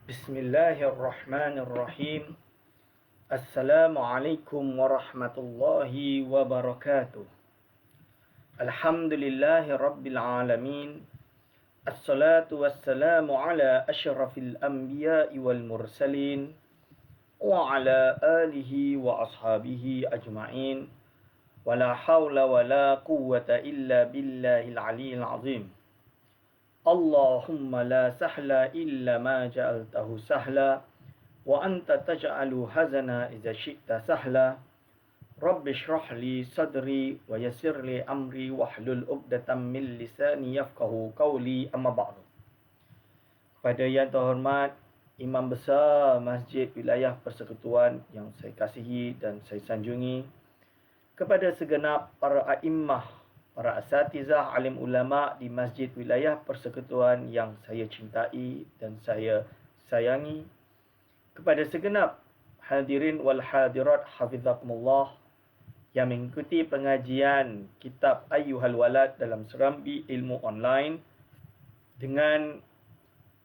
Bismillahirrahmanirrahim. Assalamualaikum warahmatullahi wabarakatuh. Alhamdulillahi rabbil alamin. Assalatu wassalamu ala asyrafil anbiya'i wal mursalin wa ala alihi wa ashabihi ajma'in. Wala hawla wala quwwata illa billahil aliyyil azim. Allahumma la sahla illa ma ja'altahu sahla wa anta taj'alu hazana idza syi'ta sahla. Rabbi shrah li sadri wa yassir li amri wahlul 'uqdatam min lisani yafqahu qawli, amma ba'du. Kepada yang terhormat Imam Besar Masjid Wilayah Persekutuan yang saya kasihi dan saya sanjungi, kepada segenap para a'immah, para asatizah, alim ulama di Masjid Wilayah Persekutuan yang saya cintai dan saya sayangi, kepada segenap hadirin wal hadirat hafizakumullah yang mengikuti pengajian kitab Ayyuhal Walad dalam serambi ilmu online, dengan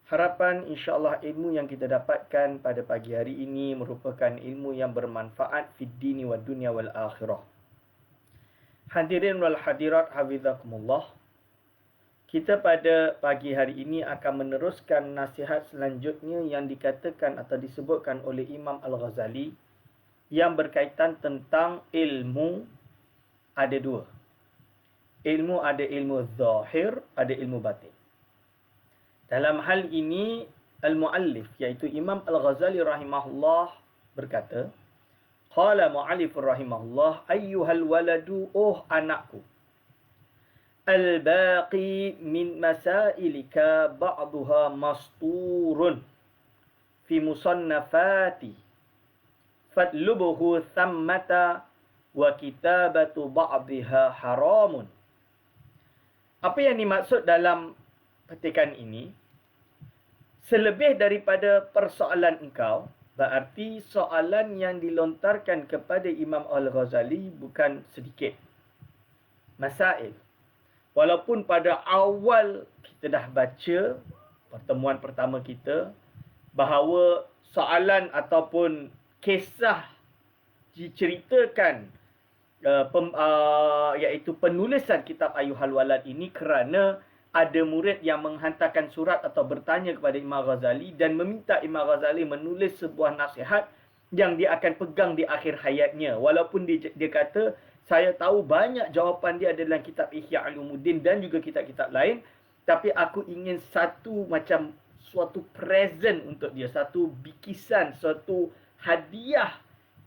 harapan insya-Allah ilmu yang kita dapatkan pada pagi hari ini merupakan ilmu yang bermanfaat fid dini wad dunya wal akhirah. Hadirin wal hadirat hafizakumullah, kita pada pagi hari ini akan meneruskan nasihat selanjutnya yang dikatakan atau disebutkan oleh Imam Al-Ghazali yang berkaitan tentang ilmu. Ada dua. Ilmu ada ilmu zahir, ada ilmu batin. Dalam hal ini al-muallif iaitu Imam Al-Ghazali rahimahullah berkata, qala mu'allif rahimahullah, ayyuhal waladu, oh anakku, al-baqi min masailika ba'duha masturun fi musannafati fatlubuhu thammata wa kitabatu ba'diha haramun. Apa yang dimaksud dalam petikan ini? Selebih daripada persoalan engkau, berarti soalan yang dilontarkan kepada Imam Al-Ghazali bukan sedikit. Masail. Walaupun pada awal kita dah baca pertemuan pertama kita bahawa soalan ataupun kisah diceritakan iaitu penulisan kitab Ayyuhal Walad ini kerana ada murid yang menghantarkan surat atau bertanya kepada Imam Ghazali dan meminta Imam Ghazali menulis sebuah nasihat yang dia akan pegang di akhir hayatnya. Walaupun dia kata, saya tahu banyak jawapan dia ada dalam kitab Ihya Ulumuddin dan juga kitab-kitab lain, tapi aku ingin suatu present untuk dia, satu bikisan, suatu hadiah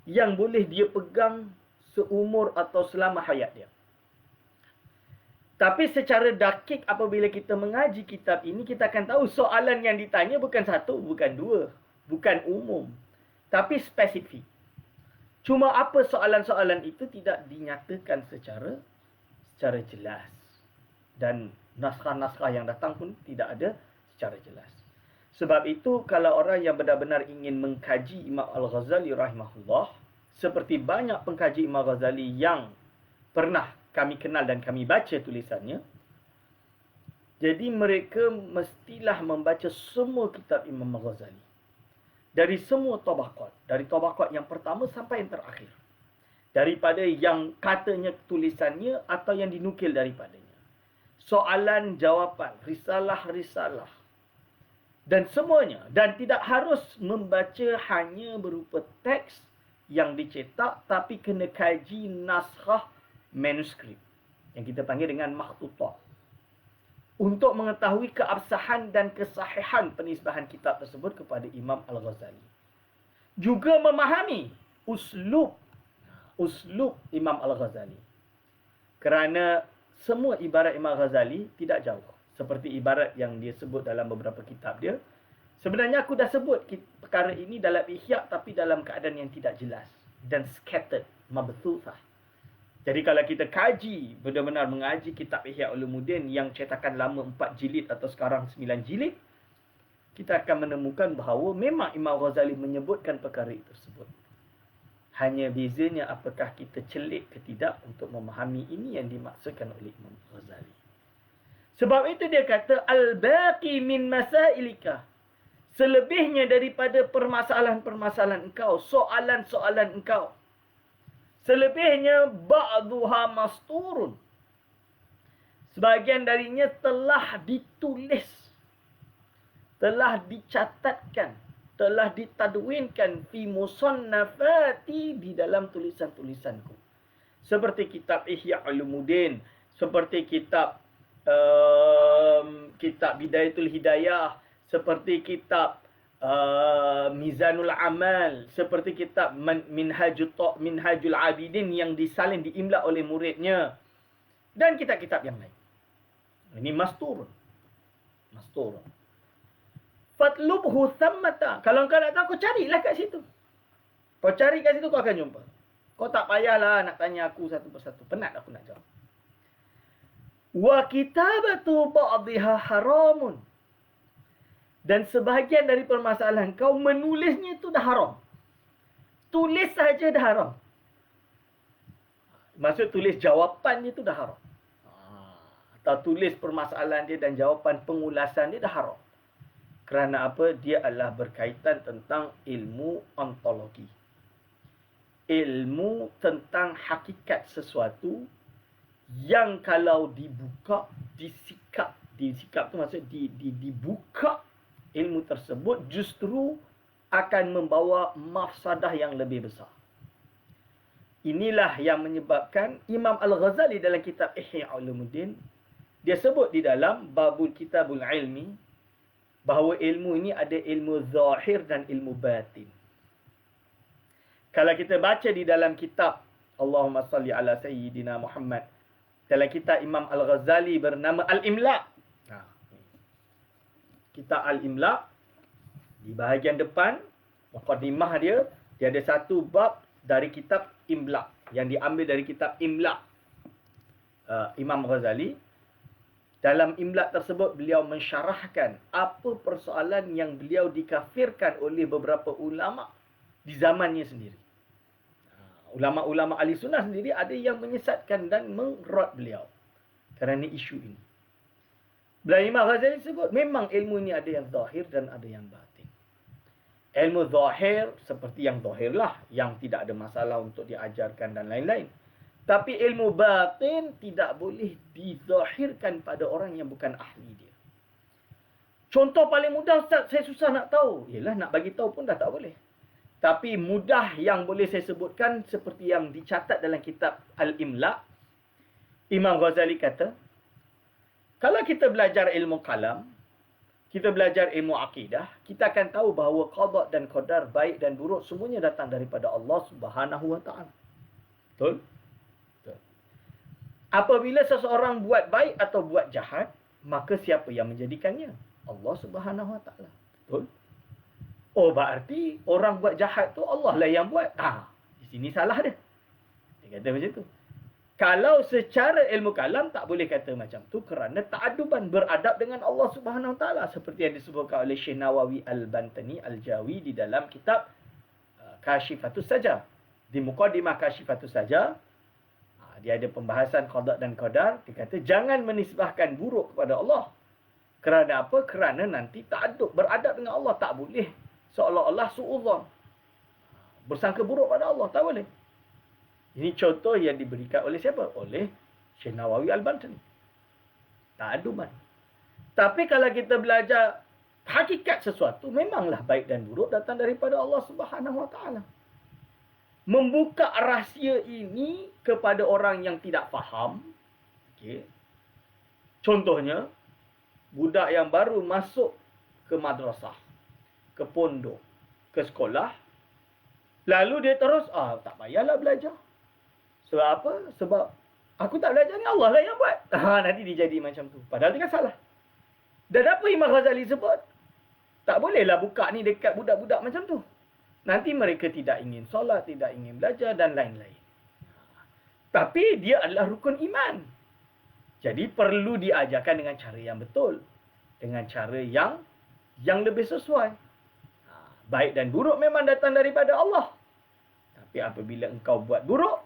yang boleh dia pegang seumur atau selama hayat dia. Tapi secara dakik apabila kita mengaji kitab ini, kita akan tahu soalan yang ditanya bukan satu, bukan dua, bukan umum, tapi spesifik. Cuma apa soalan-soalan itu tidak dinyatakan secara jelas. Dan naskah-naskah yang datang pun tidak ada secara jelas. Sebab itu kalau orang yang benar-benar ingin mengkaji Imam Al-Ghazali rahimahullah, seperti banyak pengkaji Imam Ghazali yang pernah kami kenal dan kami baca tulisannya, jadi mereka mestilah membaca semua kitab Imam Ghazali dari semua tabaqat, dari tabaqat yang pertama sampai yang terakhir, daripada yang katanya tulisannya atau yang dinukil daripadanya, soalan jawapan, risalah-risalah dan semuanya. Dan tidak harus membaca hanya berupa teks yang dicetak, tapi kena kaji naskah manuskrip yang kita panggil dengan makhtutah untuk mengetahui keabsahan dan kesahihan penisbahan kitab tersebut kepada Imam Al-Ghazali. Juga memahami uslub Imam Al-Ghazali, kerana semua ibarat Imam Ghazali tidak jauh. Seperti ibarat yang dia sebut dalam beberapa kitab dia. Sebenarnya aku dah sebut perkara ini dalam Ihya, tapi dalam keadaan yang tidak jelas dan scattered, mabthusah. Jadi kalau kita kaji, benar-benar mengaji kitab Ihya Ulumuddin yang cetakan lama 4 jilid atau sekarang 9 jilid, kita akan menemukan bahawa memang Imam Ghazali menyebutkan perkara tersebut. Hanya bezanya apakah kita celik ke tidak untuk memahami ini yang dimaksudkan oleh Imam Ghazali. Sebab itu dia kata, al-baqi min masailika. Selebihnya daripada permasalahan-permasalahan engkau, soalan-soalan engkau. Selebihnya ba'duha masturun. Sebahagian darinya telah ditulis, telah dicatatkan, telah ditadwinkan fi musannafati, di dalam tulisan-tulisanku. Seperti kitab Ihya Ulumuddin, seperti kitab kitab Bidayatul Hidayah, seperti kitab Mizanul Amal, seperti kitab Minhajul Abidin yang disalin, diimla oleh muridnya, dan kitab-kitab yang lain. Ini masturun. Masturun. Fatlubhu thammata. Kalau kau nak tahu, kau carilah kat situ. Kau cari kat situ, kau akan jumpa. Kau tak payahlah nak tanya aku satu persatu. Penat aku nak jawab. Wa kitabatu ba'dihha haramun. Dan sebahagian dari permasalahan kau menulisnya itu dah haram. Tulis saja dah haram. Maksud tulis jawapan itu dah haram. Atau tulis permasalahan dia dan jawapan pengulasan dia dah haram. Kerana apa? Dia adalah berkaitan tentang ilmu ontologi. Ilmu tentang hakikat sesuatu yang kalau dibuka, disikap tu maksud dibuka, ilmu tersebut justru akan membawa mafsadah yang lebih besar. Inilah yang menyebabkan Imam Al-Ghazali dalam kitab Ihya Ulumuddin, dia sebut di dalam babul kitabul ilmi, bahawa ilmu ini ada ilmu zahir dan ilmu batin. Kalau kita baca di dalam kitab Allahumma salli ala Sayyidina Muhammad, dalam kitab Imam Al-Ghazali bernama Al-Imla. Kitab Al-Imla, di bahagian depan, muqaddimah dia ada satu bab dari kitab Imla, yang diambil dari kitab Imla Imam Ghazali. Dalam Imla tersebut, beliau mensyarahkan apa persoalan yang beliau dikafirkan oleh beberapa ulama di zamannya sendiri. Ulama-ulama ahli sunnah sendiri ada yang menyesatkan dan mengrot beliau kerana isu ini. Imam Ghazali sebut, memang ilmu ini ada yang zahir dan ada yang batin. Ilmu zahir seperti yang zahirlah, yang tidak ada masalah untuk diajarkan dan lain-lain. Tapi ilmu batin tidak boleh dizahirkan pada orang yang bukan ahli dia. Contoh paling mudah, Ustaz, saya susah nak tahu. Yalah, nak bagi tahu pun dah tak boleh. Tapi mudah yang boleh saya sebutkan seperti yang dicatat dalam kitab Al-Imla. Imam Ghazali kata, kalau kita belajar ilmu kalam, kita belajar ilmu akidah, kita akan tahu bahawa qada dan qadar, baik dan buruk, semuanya datang daripada Allah Subhanahu Wa Taala. Betul? Betul. Apabila seseorang buat baik atau buat jahat, maka siapa yang menjadikannya? Allah Subhanahu Wa Taala. Betul? Oh, berarti orang buat jahat tu Allah lah yang buat. Di sini salah dia. Dia kata macam tu. Kalau secara ilmu kalam tak boleh kata macam tu kerana ta'aduban, beradab dengan Allah Subhanahu Wa Taala, seperti yang disebutkan oleh Syekh Nawawi Al-Bantani Al-Jawi di dalam kitab Kashifatus Saja. Di muqaddimah Kashifatus Saja, dia ada pembahasan qada dan qadar. Dia kata jangan menisbahkan buruk kepada Allah. Kerana apa? Kerana nanti ta'adub, beradab dengan Allah, tak boleh seolah-olah su'udzon, bersangka buruk pada Allah, tak boleh. Ini contoh yang diberikan oleh siapa? Oleh Syekh Nawawi Al-Bantani. Ta'aduman. Tapi kalau kita belajar hakikat sesuatu, memanglah baik dan buruk datang daripada Allah Subhanahu Wa Taala. Membuka rahsia ini kepada orang yang tidak faham. Okay. Contohnya, budak yang baru masuk ke madrasah, ke pondok, ke sekolah, lalu dia terus, tak payahlah belajar. Sebab apa? Sebab aku tak belajar ni, Allah lah yang buat. Nanti dia jadi macam tu. Padahal dia kan salah. Dan apa Imam Ghazali sebut? Tak bolehlah buka ni dekat budak-budak macam tu. Nanti mereka tidak ingin solat, tidak ingin belajar dan lain-lain. Tapi dia adalah rukun iman. Jadi perlu diajarkan dengan cara yang betul. Dengan cara yang lebih sesuai. Baik dan buruk memang datang daripada Allah. Tapi apabila engkau buat buruk,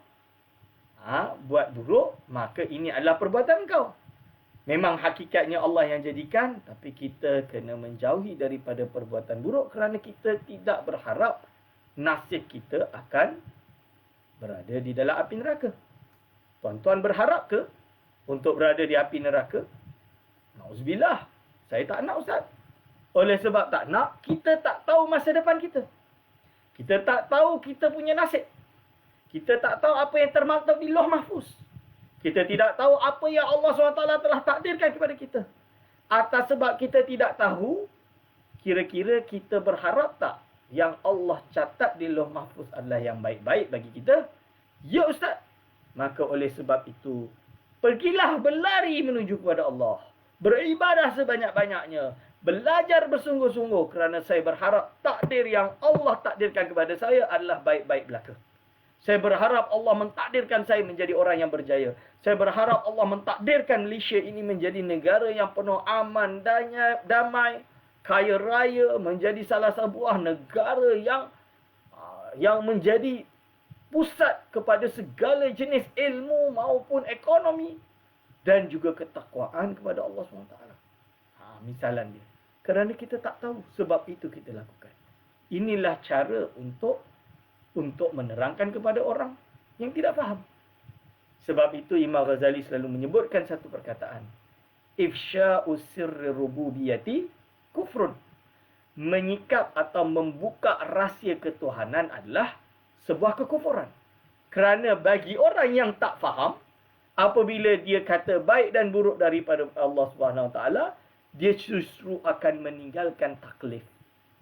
maka ini adalah perbuatan engkau. Memang hakikatnya Allah yang jadikan, tapi kita kena menjauhi daripada perbuatan buruk kerana kita tidak berharap nasib kita akan berada di dalam api neraka. Tuan-tuan berharap ke untuk berada di api neraka? Nauzubillah. Saya tak nak, Ustaz. Oleh sebab tak nak, kita tak tahu masa depan kita. Kita tak tahu kita punya nasib. Kita tak tahu apa yang termaktub di Lauh Mahfuz. Kita tidak tahu apa yang Allah SWT telah takdirkan kepada kita. Atas sebab kita tidak tahu, kira-kira kita berharap tak yang Allah catat di Lauh Mahfuz adalah yang baik-baik bagi kita? Ya, Ustaz. Maka oleh sebab itu, pergilah berlari menuju kepada Allah. Beribadah sebanyak-banyaknya. Belajar bersungguh-sungguh kerana saya berharap takdir yang Allah takdirkan kepada saya adalah baik-baik belaka. Saya berharap Allah mentakdirkan saya menjadi orang yang berjaya. Saya berharap Allah mentakdirkan Malaysia ini menjadi negara yang penuh aman, damai, kaya raya, menjadi salah sebuah negara yang menjadi pusat kepada segala jenis ilmu maupun ekonomi dan juga ketakwaan kepada Allah SWT. Misalan dia. Kerana kita tak tahu, sebab itu kita lakukan. Inilah cara untuk menerangkan kepada orang yang tidak faham. Sebab itu Imam Ghazali selalu menyebutkan satu perkataan. Ifsya'u sirri rububiyati kufrun. Menyikap atau membuka rahsia ketuhanan adalah sebuah kekufuran. Kerana bagi orang yang tak faham, apabila dia kata baik dan buruk daripada Allah SWT, dia justru akan meninggalkan taklif.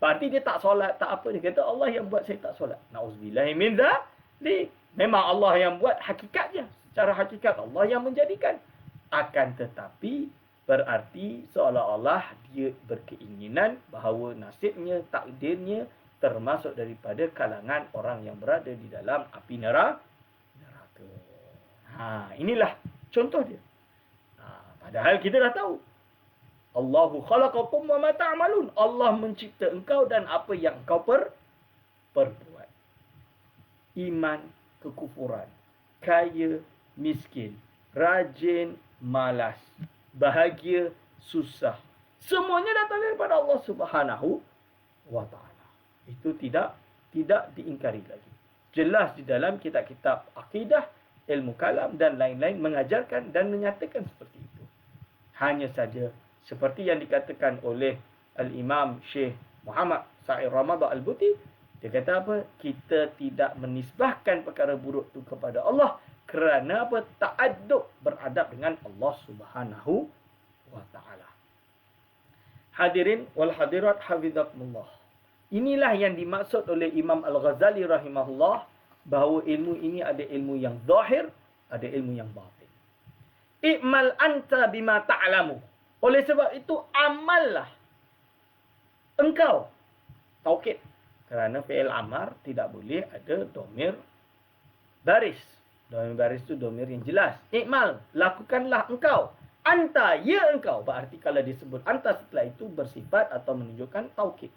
Berarti dia tak solat, tak apa. Dia kata Allah yang buat saya tak solat. Na'udzubillahi min dzalik. Memang Allah yang buat hakikatnya. Secara hakikat Allah yang menjadikan. Akan tetapi berarti seolah-olah dia berkeinginan bahawa nasibnya, takdirnya termasuk daripada kalangan orang yang berada di dalam api neraka. Inilah contoh dia. Padahal kita dah tahu. Allahu khalaqakum wa ma ta'malun. Allah mencipta engkau dan apa yang engkau perbuat. Iman, kekufuran, kaya, miskin, rajin, malas, bahagia, susah. Semuanya datang daripada Allah Subhanahu wa taala. Itu tidak diingkari lagi. Jelas di dalam kitab-kitab akidah, ilmu kalam dan lain-lain mengajarkan dan menyatakan seperti itu. Hanya saja seperti yang dikatakan oleh Al-Imam Syekh Muhammad Sa'id Ramadan Al-Buti, dia kata apa? Kita tidak menisbahkan perkara buruk itu kepada Allah kerana apa? Ta'addub beradab dengan Allah Subhanahu wa taala. Hadirin wal hadirat hafizakumullah. Inilah yang dimaksud oleh Imam Al-Ghazali rahimahullah, bahawa ilmu ini ada ilmu yang zahir, ada ilmu yang batin. I'mal anta bima ta'lamu. Oleh sebab itu, amallah engkau. Taukid. Kerana fi'il amar tidak boleh ada domir baris. Domir baris itu domir yang jelas. I'mal, lakukanlah engkau. Anta, ya engkau. Berarti kalau disebut anta setelah itu bersifat atau menunjukkan taukid.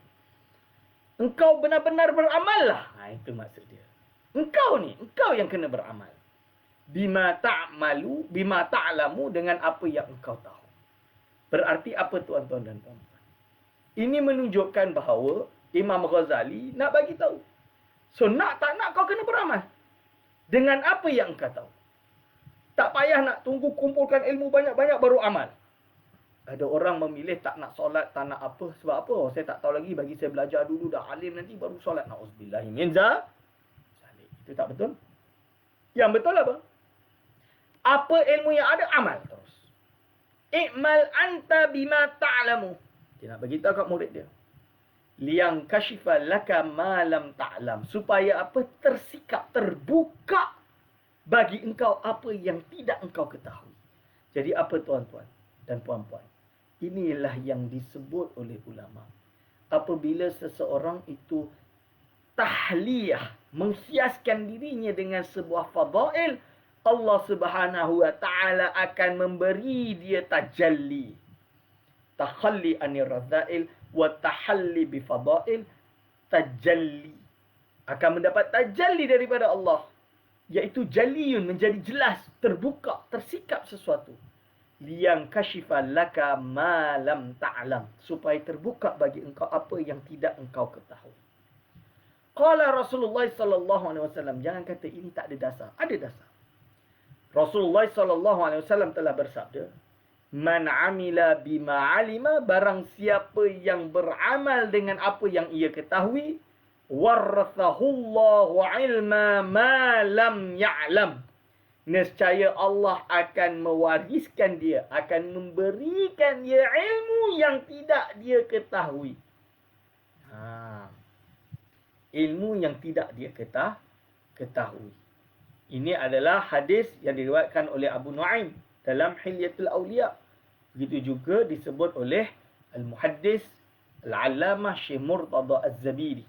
Engkau benar-benar beramallah. Itu maksud dia. Engkau yang kena beramal. Bima ta'malu, bima ta'lamu, dengan apa yang engkau tahu. Berarti apa tuan-tuan dan puan-puan? Ini menunjukkan bahawa Imam Ghazali nak bagi tahu. So nak tak nak kau kena beramal. Dengan apa yang engkau tahu. Tak payah nak tunggu kumpulkan ilmu banyak-banyak baru amal. Ada orang memilih tak nak solat, tak nak apa. Sebab apa? Saya tak tahu lagi, bagi saya belajar dulu, dah alim nanti baru solat. Na'udzubillahi min dzalik. Itu tak betul. Yang betul apa? Apa ilmu yang ada, amal terus. I'mal anta bima ta'lamu. Dia nak beritahu kat murid dia. Liyang kashifa laka ma lam ta'lam. Supaya apa? Tersikap, terbuka bagi engkau apa yang tidak engkau ketahui. Jadi apa tuan-tuan dan puan-puan? Inilah yang disebut oleh ulama. Apabila seseorang itu tahliyah, menghiaskan dirinya dengan sebuah fadail, Allah Subhanahu wa taala akan memberi dia tajalli. Takhalli anir radha'il wa tahalli bi fadail, tajalli. Akan mendapat tajalli daripada Allah, iaitu jaliyun, menjadi jelas, terbuka, tersikap sesuatu Liang kashifa laka ma lam ta'lam. Supaya terbuka bagi engkau apa yang tidak engkau ketahui. Qala Rasulullah sallallahu alaihi wasallam, jangan kata ini tak ada dasar. Ada dasar. Rasulullah sallallahu alaihi wasallam telah bersabda, man amila bima alima, barang siapa yang beramal dengan apa yang ia ketahui, warathahullahu ilma ma lam ya'lam. Nescaya Allah akan mewariskan dia, akan memberikan dia ilmu yang tidak dia ketahui. Ilmu yang tidak dia ketahui. Ini adalah hadis yang diriwayatkan oleh Abu Nuaim dalam Hilyatul Awliya. Begitu juga disebut oleh Al-Muhaddis Al-Allamah Syekh Murtada Az-Zabidi.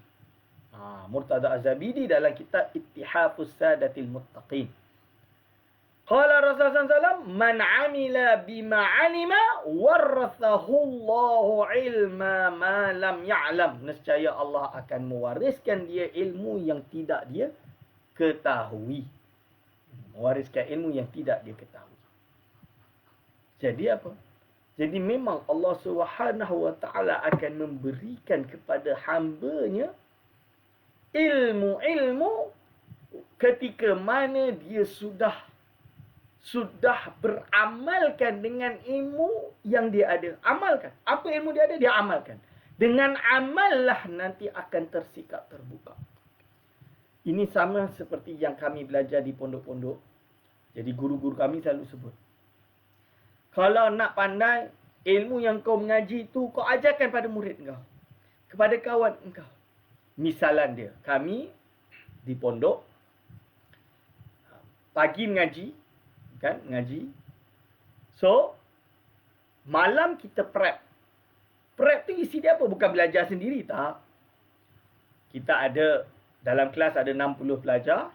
Murtada Az-Zabidi dalam kitab Ittihafus Sadatil Muttaqin. Qala Rasulullah SAW, man amila bima alima warathahullahu ilma ma lam ya'lam. Nescaya Allah akan mewariskan dia ilmu yang tidak dia ketahui. Mewariskan ilmu yang tidak dia ketahui. Jadi apa? Jadi memang Allah Subhanahu wa taala akan memberikan kepada hamba-Nya ilmu-ilmu ketika mana dia sudah beramalkan dengan ilmu yang dia ada. Amalkan. Apa ilmu dia ada, dia amalkan. Dengan amallah nanti akan tersikap terbuka. Ini sama seperti yang kami belajar di pondok-pondok. Jadi guru-guru kami selalu sebut, kalau nak pandai ilmu yang kau mengaji itu, kau ajarkan pada murid kau, kepada kawan engkau. Misalan dia, kami di pondok pagi mengaji, kan, ngaji. So malam kita prep. Prep tu isi dia apa? Bukan belajar sendiri, tak. Kita ada dalam kelas ada 60 pelajar.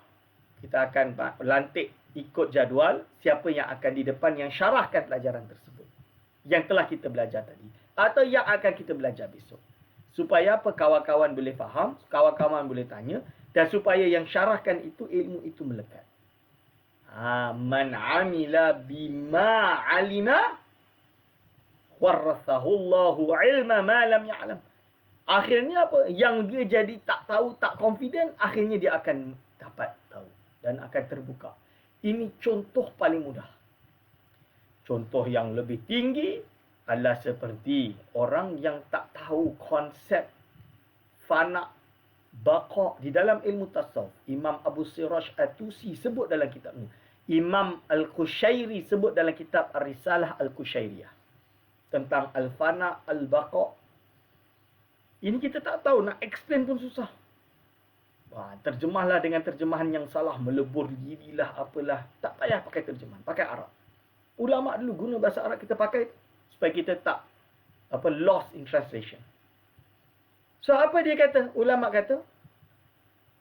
Kita akan lantik ikut jadual siapa yang akan di depan yang syarahkan pelajaran tersebut yang telah kita belajar tadi atau yang akan kita belajar besok. Supaya apa? Kawan-kawan boleh faham, kawan-kawan boleh tanya, dan supaya yang syarahkan itu ilmu itu melekat. Man amila bima alima warathahullahu ilma ma lam ya'lam. Akhirnya apa? Yang dia jadi tak tahu, tak confident, akhirnya dia akan dapat tahu dan akan terbuka. Ini contoh paling mudah. Contoh yang lebih tinggi adalah seperti orang yang tak tahu konsep fana baqa di dalam ilmu tasawuf. Imam Abu Siraj At-Tusi sebut dalam kitabnya. Imam Al-Qushairi sebut dalam kitab Ar-Risalah Al-Qushairiyah tentang al-fana al-baqa. Ini kita tak tahu, nak explain pun susah. Terjemahlah dengan terjemahan yang salah, melebur dirilah apalah. Tak payah pakai terjemahan, pakai Arab. Ulama dulu guna bahasa Arab, kita pakai supaya kita tak lost in translation. So apa dia kata? Ulama kata,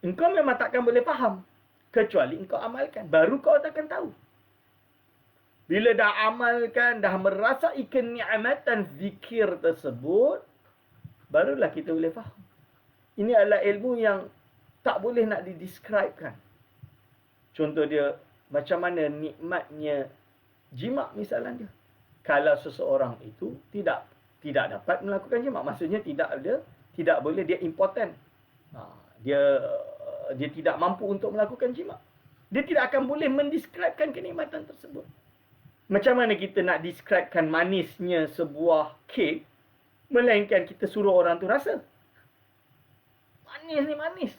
engkau memang takkan boleh faham kecuali engkau amalkan. Baru kau takkan tahu. Bila dah amalkan, dah merasai kenikmatan zikir tersebut, barulah kita boleh faham. Ini adalah ilmu yang tak boleh nak didescribekan. Contoh dia, macam mana nikmatnya jima' misalnya dia. Kalau seseorang itu tidak dapat melakukan jima', maksudnya tidak boleh, dia impotent. Dia tidak mampu untuk melakukan jima'. Dia tidak akan boleh mendescribekan kenikmatan tersebut. Macam mana kita nak describekan manisnya sebuah kek, melainkan kita suruh orang tu rasa. Manis ni manis.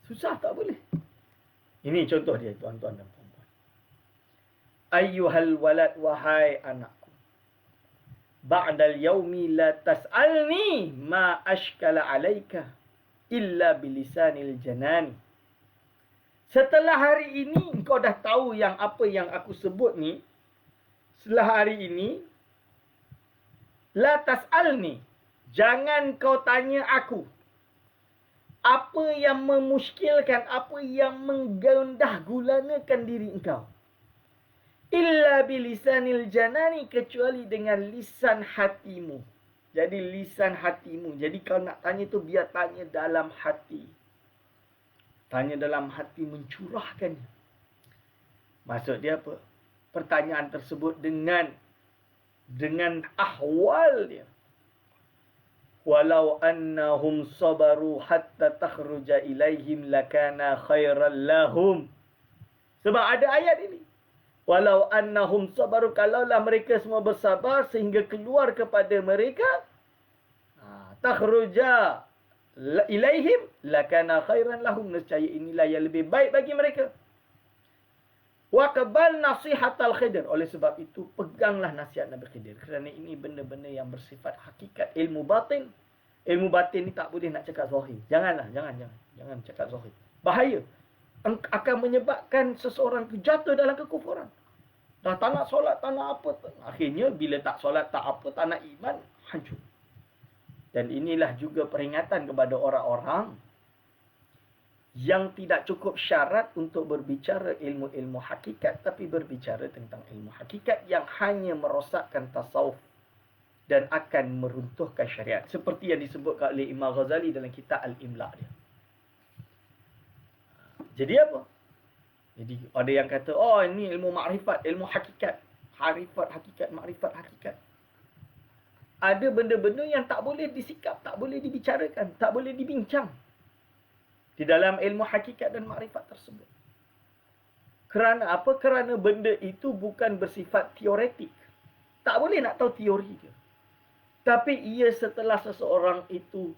Susah, tak boleh. Ini contoh dia, tuan-tuan dan puan-puan. Ayyuhal walad, wahai anakku. Ba'dal yaumi la tas'alni ma ashkala alaika illa bilisanil janani. Setelah hari ini, engkau dah tahu yang apa yang aku sebut ni. Setelah hari ini, la tas'alni. Jangan kau tanya aku. Apa yang memuskilkan, apa yang menggundah gulanakan diri engkau. Illa bilisanil janani, kecuali dengan lisan hatimu. Jadi lisan hatimu. Jadi kalau nak tanya tu biar tanya dalam hati. Tanya dalam hati, mencurahkan. Maksud dia apa? pertanyaan tersebut dengan ahwal dia. Walau annahum sabaru hatta takhruja ilaihim lakana khairan lahum. Sebab ada ayat ini. Walau annahum sabaru, kalaulah mereka semua bersabar sehingga keluar kepada mereka, takhruja ilaihim lakana khairan lahum, nescaya inilah yang lebih baik bagi mereka. Wa qabal nasihatal Khidir, oleh sebab itu peganglah nasihat Nabi Khidir, kerana ini benda-benda yang bersifat hakikat ilmu batin. Ilmu batin ni tak boleh nak cakap zahir. Jangan cakap zahir. Bahaya. Akan menyebabkan seseorang tu jatuh dalam kekufuran. Dah tak nak solat, tak nak apa. Akhirnya bila tak solat, tak apa, tak nak iman, hancur. Dan inilah juga peringatan kepada orang-orang yang tidak cukup syarat untuk berbicara ilmu-ilmu hakikat, tapi berbicara tentang ilmu hakikat yang hanya merosakkan tasawuf dan akan meruntuhkan syariat. Seperti yang disebutkan oleh Imam Ghazali dalam kitab Al-Imla' dia. Jadi apa? Jadi ada yang kata, oh ini ilmu makrifat, ilmu hakikat. Makrifat, hakikat. Ada benda-benda yang tak boleh disikap, tak boleh dibicarakan, tak boleh dibincang di dalam ilmu hakikat dan makrifat tersebut. Kerana apa? Kerana benda itu bukan bersifat teoretik. Tak boleh nak tahu teori dia. Tapi ia setelah seseorang itu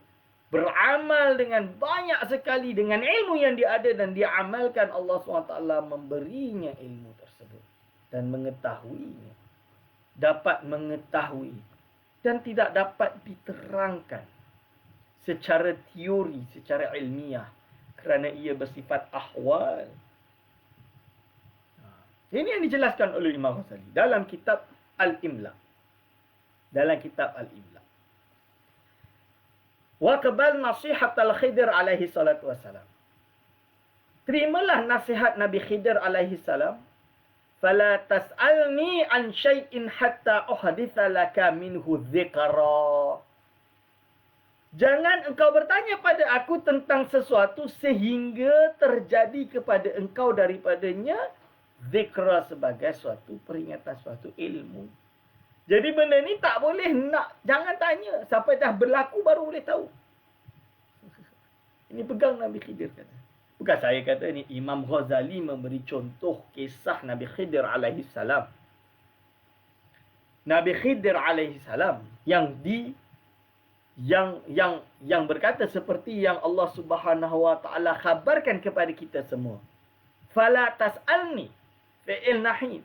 beramal dengan banyak sekali dengan ilmu yang dia ada dan dia amalkan, Allah SWT memberinya ilmu tersebut dan mengetahuinya. Dapat mengetahui dan tidak dapat diterangkan secara teori, secara ilmiah, kerana ia bersifat ahwal. Ini yang dijelaskan oleh Imam Ghazali dalam kitab Al-Imla. Wa qabal nasihat al-Khidir alaihi salatu wassalam. Terimalah nasihat Nabi Khidir alaihi salam. Fala tas'alni an syai'in hatta uhditha laka minhu dzikra. Jangan engkau bertanya pada aku tentang sesuatu sehingga terjadi kepada engkau daripadanya zikra, sebagai suatu peringatan, suatu ilmu. Jadi benda ni tak boleh jangan tanya. Sampai dah berlaku baru boleh tahu. Ini pegang Nabi Khidir kata. Bukan saya kata ni, Imam Ghazali memberi contoh kisah Nabi Khidir alaihi salam. Nabi Khidir alaihi salam yang berkata seperti yang Allah Subhanahu wa taala khabarkan kepada kita semua. Fala tas'alni fi'il nahid.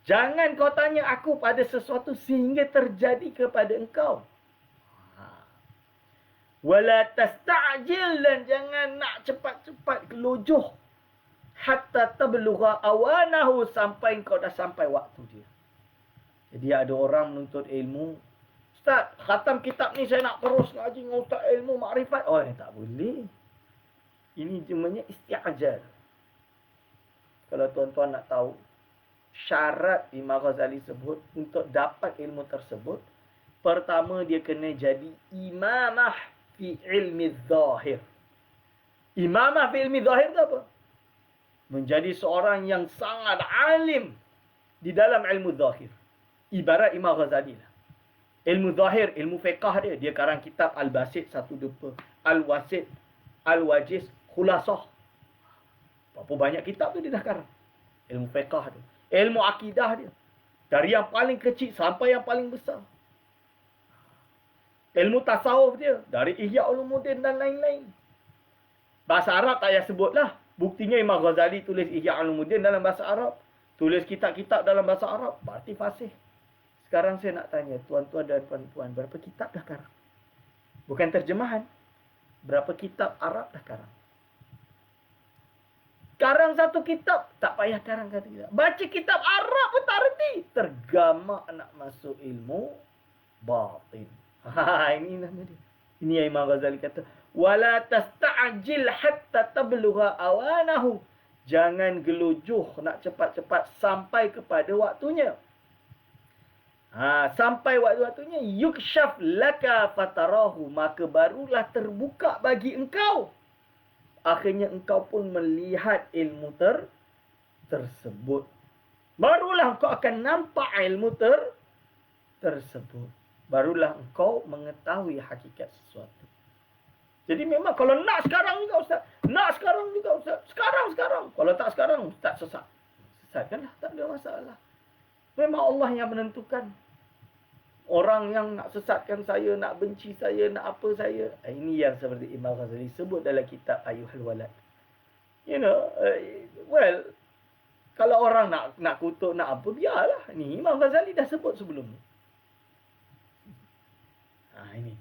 Jangan kau tanya aku pada sesuatu sehingga terjadi kepada engkau. Wala tasta'jil, dan jangan nak cepat-cepat kelujuh hatta tablugha awanahu, sampai engkau dah sampai waktu dia. Jadi ada orang menuntut ilmu, Ustaz, khatam kitab ni saya nak terus ngaji dengan Ustaz ilmu makrifat. Oh, tak boleh. Ini namanya isti'ajal. Kalau tuan-tuan nak tahu, syarat Imam Ghazali sebut untuk dapat ilmu tersebut, pertama dia kena jadi imamah fi ilmi zahir. Imamah fi ilmi zahir itu apa? Menjadi seorang yang sangat alim di dalam ilmu zahir. Ibarat Imam Ghazali lah. Ilmu zahir, ilmu fiqah dia. Dia karang kitab Al-Basit 1-2, Al-Wasit, Al-Wajiz, Khulasah. Berapa banyak kitab tu dia dah karang. Ilmu fiqah dia. Ilmu akidah dia. Dari yang paling kecil sampai yang paling besar. Ilmu tasawuf dia. Dari Ihya Ulumuddin dan lain-lain. Bahasa Arab tak payah sebutlah. Buktinya Imam Ghazali tulis Ihya Ulumuddin dalam bahasa Arab. Tulis kitab-kitab dalam bahasa Arab. Berarti fasih. Sekarang saya nak tanya, tuan-tuan dan puan-puan, berapa kitab dah karang? Bukan terjemahan. Berapa kitab Arab dah karang? Karang satu kitab, tak payah karang satu kitab. Baca kitab Arab pun tak reti. Tergamak nak masuk ilmu batin. Ini nama dia. Ini yang Imam Ghazali kata, wala tasta'jil hatta tablugha awanahu. Jangan gelujuh nak cepat-cepat sampai kepada waktunya. Sampai waktu-waktunya, yukshaf laka fatarahu, maka barulah terbuka bagi engkau. Akhirnya engkau pun melihat ilmu tersebut. Barulah engkau akan nampak ilmu tersebut. Barulah engkau mengetahui hakikat sesuatu. Jadi memang kalau nak sekarang juga Ustaz. Nak sekarang juga Ustaz. Sekarang. Kalau tak sekarang, tak sesat. Sesatkanlah, tak ada masalah. Memang Allah yang menentukan. Orang yang nak sesatkan saya, nak benci saya, nak apa saya. Ini yang seperti Imam Ghazali sebut dalam kitab Ayyuhal Walad. You know, well, kalau orang nak kutuk, nak apa, biarlah. Ni Imam Ghazali dah sebut sebelum ni. Ini.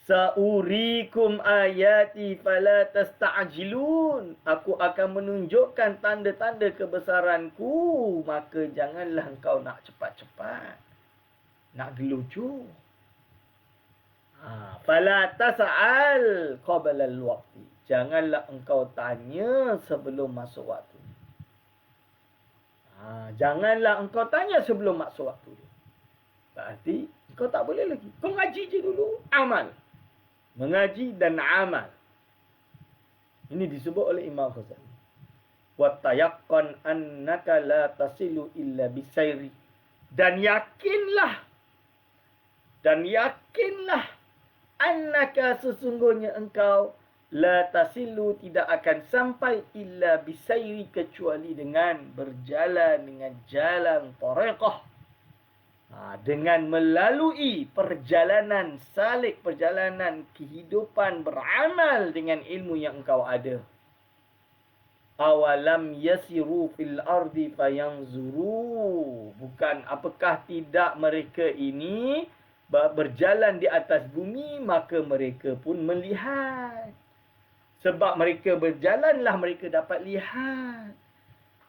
Sa'urikum ayati fala tasta'jilun. Aku akan menunjukkan tanda-tanda kebesaranku. Maka janganlah engkau nak cepat-cepat. Nak gelucu. Fala tas'al qabla al-waqti. Janganlah engkau tanya sebelum masuk waktu. Janganlah engkau tanya sebelum masuk waktu. Berarti kau tak boleh lagi. Kau ngaji je dulu. Amal. Mengaji dan amal. Ini disebut oleh Imam Ghazali. Wa tayaqqan annaka la tasilu illa bisairi. Dan yakinlah annaka sesungguhnya engkau la tasilu tidak akan sampai illa bisairi kecuali dengan berjalan dengan jalan tariqah. Dengan melalui perjalanan salik, perjalanan kehidupan beramal dengan ilmu yang engkau ada. Awalam yasiru fil ardi fayanzuru. Bukan apakah tidak mereka ini berjalan di atas bumi, maka mereka pun melihat. Sebab mereka berjalanlah mereka dapat lihat.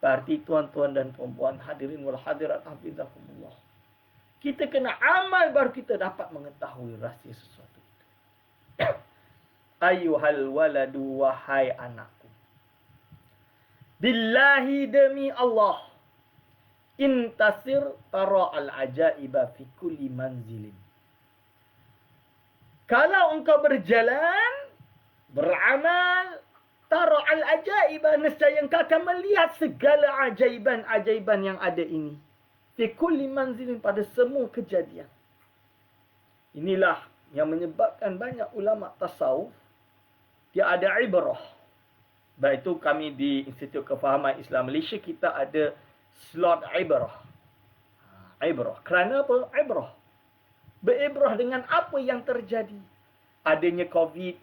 Berarti tuan-tuan dan puan-puan hadirin wal hadirat hafizakumullah. Kita kena amal baru kita dapat mengetahui rahsia sesuatu itu. Ayuhal waladu wahai anakku. Billahi demi Allah. Intasir tara al-ajaiba fi kulli manzilin. Kalau engkau berjalan, beramal, tara al-ajaiba, nescaya engkau akan melihat segala ajaiban-ajaiban yang ada ini. Fi kulli manzilin, pada semua kejadian. Inilah yang menyebabkan banyak ulama tasawuf dia ada ibrah. Baik itu kami di Institut Kefahaman Islam Malaysia kita ada slot ibrah. Ibrah. Kerana apa? Ibrah. Beribrah dengan apa yang terjadi. Adanya COVID.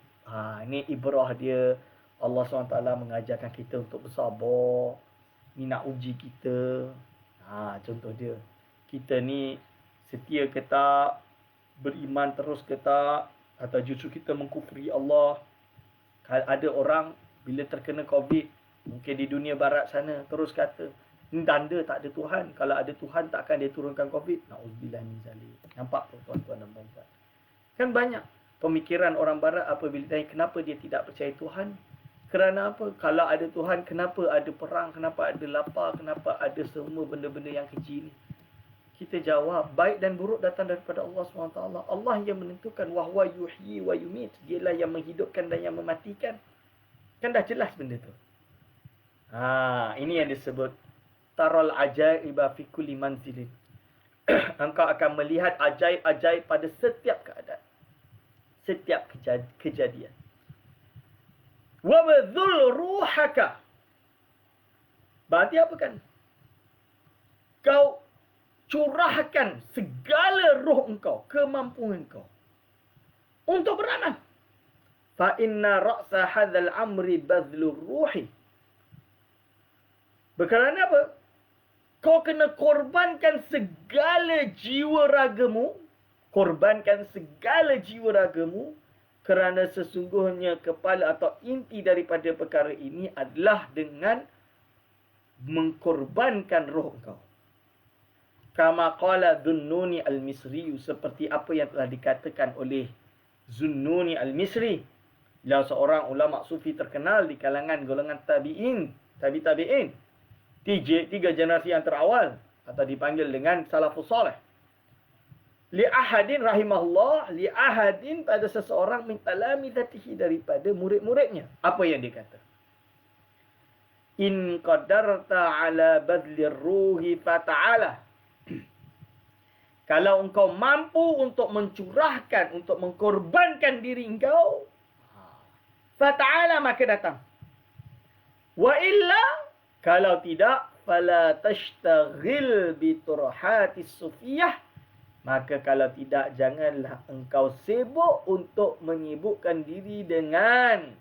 Ini ibrah dia. Allah SWT mengajarkan kita untuk bersabar. Ni nak uji kita. Contoh dia. Kita ni setia ke tak? Beriman terus ke tak? Atau justru kita mengkufri Allah? Ada orang bila terkena COVID, mungkin di dunia barat sana, terus kata, ini tanda tak ada Tuhan. Kalau ada Tuhan, takkan dia turunkan COVID. Na'udzubillah min zalik. Nampak tuan-tuan dan puan-puan? Kan banyak pemikiran orang barat apabila ditanya kenapa dia tidak percaya Tuhan. Kerana apa? Kalau ada Tuhan, kenapa ada perang? Kenapa ada lapar? Kenapa ada semua benda-benda yang kecil ni? Kita jawab, baik dan buruk datang daripada Allah SWT. Allah yang menentukan, wahwa yuhyi wa yumit. Dialah yang menghidupkan dan yang mematikan. Kan dah jelas benda tu. Ini yang disebut taral ajaiba fi kulli manzilin. Engkau akan melihat ajaib-ajaib pada setiap keadaan. Setiap kejadian. Wa badhul ruhaka. Berarti apa kan? Kau curahkan segala roh engkau, kemampuan engkau untuk beramal. Fa inna ra'sa hadzal amri badhlur ruhi. Berkerana apa? Kau kena korbankan segala jiwa ragamu, korbankan segala jiwa ragamu, kerana sesungguhnya kepala atau inti daripada perkara ini adalah dengan mengkorbankan roh engkau. Kama qala Dhunnuni al-Misri, seperti apa yang telah dikatakan oleh Zunnuni al-Misri, beliau seorang ulama sufi terkenal di kalangan golongan tabi'in, tabi'in. Tiga generasi yang terawal atau dipanggil dengan salafus salih. Li ahadin rahimahullah, li ahadin pada seseorang min talamidatihi, daripada murid-muridnya. Apa yang dia kata? In qadarta ala badlir ruhi fata'ala. Kalau engkau mampu untuk mencurahkan, untuk mengkorbankan diri engkau, fata'ala, maka datang. Wa illa, kalau tidak, fala tashtaghil bi turhatis sufiyah. Maka kalau tidak, janganlah engkau sibuk untuk menyibukkan diri dengan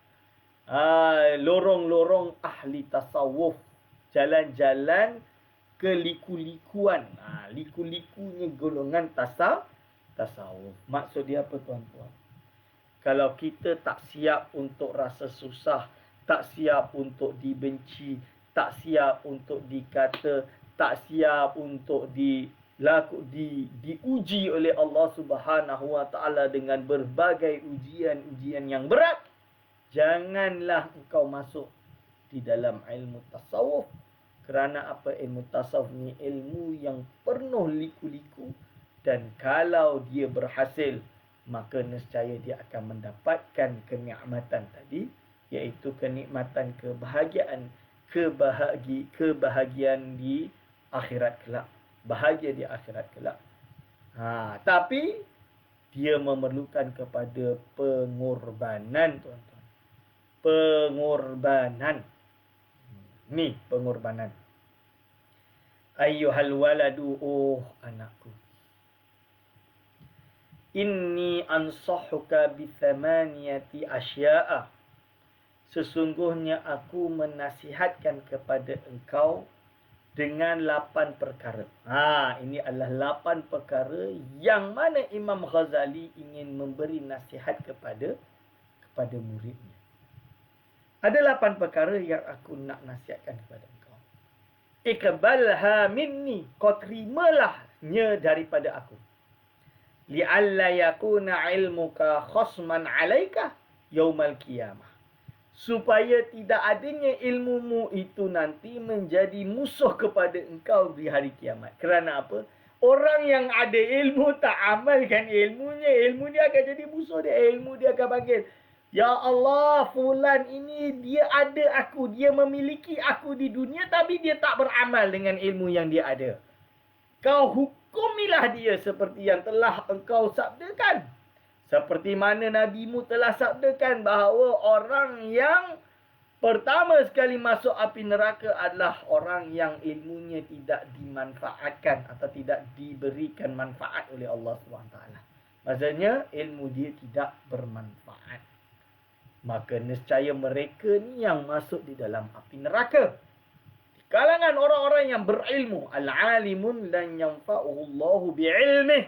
lorong-lorong ahli tasawuf, jalan-jalan keliku-likuan. Liku-likunya golongan tasawuf. Maksud dia apa, tuan-tuan? Kalau kita tak siap untuk rasa susah, tak siap untuk dibenci, tak siap untuk dikata, tak siap untuk diuji oleh Allah Subhanahu Wa Taala dengan berbagai ujian-ujian yang berat, janganlah engkau masuk di dalam ilmu tasawuf. Kerana apa? Ilmu tasawuf ni ilmu yang penuh liku-liku, dan kalau dia berhasil, maka nescaya dia akan mendapatkan kenikmatan tadi, iaitu kenikmatan kebahagiaan di akhirat kelak. Bahagia di akhirat kelak. Tapi dia memerlukan kepada pengorbanan, tuan-tuan. Pengorbanan. Ni pengorbanan. Ayyuhal waladu, anakku. Inni ansahuka bithamaniyati asya'a. Sesungguhnya aku menasihatkan kepada engkau dengan 8 perkara. Ini adalah 8 perkara yang mana Imam Ghazali ingin memberi nasihat kepada muridnya. Ada 8 perkara yang aku nak nasihatkan kepada engkau. Iqbalha minni, kau terimalahnya daripada aku. Li'alla yakuna ilmuka khasman alaika yaumal qiyamah. Supaya tidak adanya ilmumu itu nanti menjadi musuh kepada engkau di hari kiamat. Kerana apa? Orang yang ada ilmu tak amalkan ilmu dia akan jadi musuh dia. Ilmu dia akan panggil, ya Allah, fulan ini dia ada aku, dia memiliki aku di dunia, tapi dia tak beramal dengan ilmu yang dia ada. Kau hukumilah dia seperti yang telah engkau sabdakan. Seperti mana nabimu telah sabdakan bahawa orang yang pertama sekali masuk api neraka adalah orang yang ilmunya tidak dimanfaatkan atau tidak diberikan manfaat oleh Allah SWT. Maksudnya ilmu dia tidak bermanfaat. Maka nescaya mereka ni yang masuk di dalam api neraka. Di kalangan orang-orang yang berilmu, al-alimun lan yanfa'uhu Allahu bi'ilmih.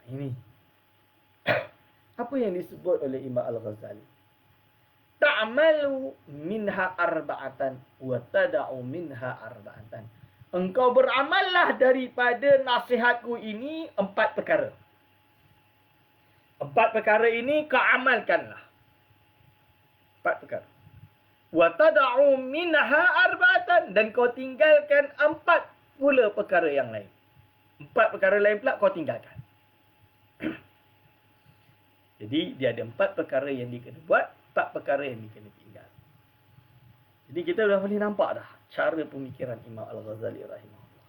Ini apa yang disebut oleh Imam Al-Ghazali. Ta'malu minha arba'atan wa tada'u minha arba'atan. Engkau beramallah daripada nasihatku ini 4 perkara. 4 perkara ini kau amalkanlah. 4 perkara. Wa tada'u minha arba'atan, dan kau tinggalkan 4 pula perkara yang lain. 4 perkara lain pula kau tinggalkan. Jadi dia ada 4 perkara yang dia kena buat, 4 perkara yang dia kena tinggal. Jadi kita dah boleh nampak dah cara pemikiran Imam Al-Ghazali rahimahullah.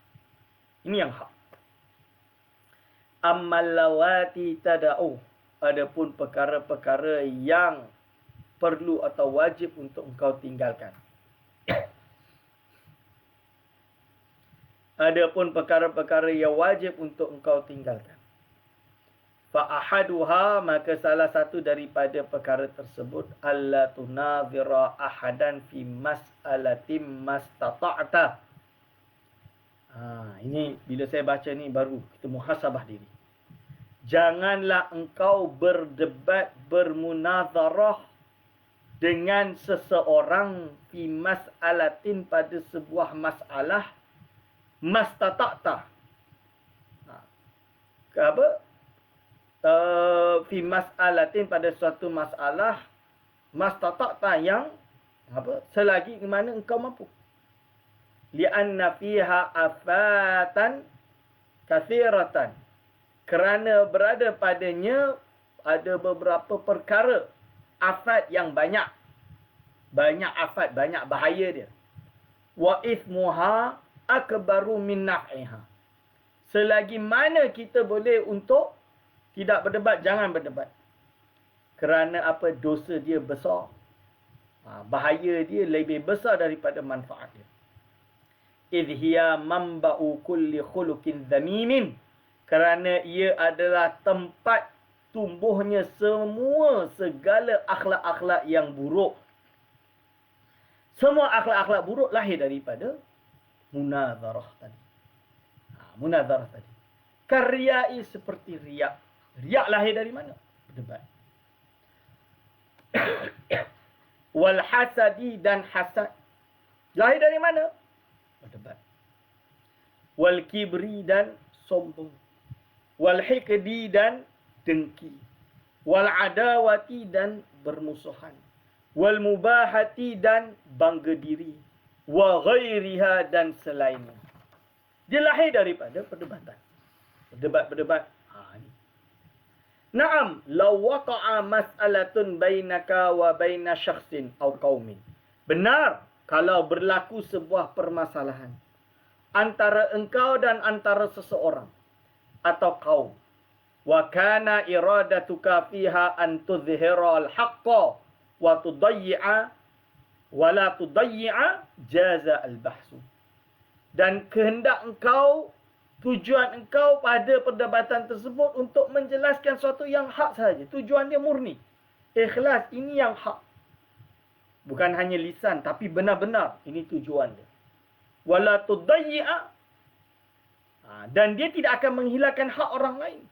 Ini yang hak. Ammal lawati tada'u, adapun perkara-perkara yang perlu atau wajib untuk engkau tinggalkan. Adapun perkara-perkara yang wajib untuk engkau tinggalkan. Fa'ahaduha, maka salah satu daripada perkara tersebut, alla tunazira ahadan fi mas'alatim mastata'ta. Ini bila saya baca ni baru kita muhasabah diri. Janganlah engkau berdebat, bermunazarah dengan seseorang fi mas'alatin, pada sebuah masalah mastata'ta. Apa? Fi mas'alatin, pada suatu masalah mastata'ta, yang apa? Selagi mana engkau mampu. Li'anna fiha afatan kathiratan, kerana berada padanya ada beberapa perkara afat yang banyak. banyak afat, banyak bahaya dia. Wa ithmuha akbaru min naf'iha. Selagi mana kita boleh untuk tidak berdebat, jangan berdebat. Kerana apa? Dosa dia besar. Bahaya dia lebih besar daripada manfaat dia. Idh hiya manba'u kulli khuluqin dhamimin. Kerana ia adalah tempat tumbuhnya segala akhlak-akhlak yang buruk. Semua akhlak-akhlak buruk lahir daripada munazarah tadi. Munazarah tadi. Karyai seperti riak. Riak lahir dari mana? Berdebat. Wal hasadi dan hasad lahir dari mana? Berdebat. Wal kibri dan sombong. Wal hikdi dan dengki. Wal adawati dan bermusuhan. Wal mubahati dan bangga diri. Wa ghairiha dan selainnya. Dia lahir daripada perdebatan. Berdebat-berdebat. Naam, law waqa'a mas'alatun bainaka wa baina syakhsin aw qaumin. Benar kalau berlaku sebuah permasalahan antara engkau dan antara seseorang atau kaum. Wa kana iradatuka fiha an tudhhira al-haqqa wa tudayyi'a wa la tudayyi'a jaza al-bahsu. Dan kehendak engkau, tujuan engkau pada perdebatan tersebut untuk menjelaskan sesuatu yang hak sahaja. Tujuan dia murni. Ikhlas, ini yang hak. Bukan hanya lisan, tapi benar-benar. Ini tujuan dia. Wala tudayyi'a. Dan dia tidak akan menghilangkan hak orang lain.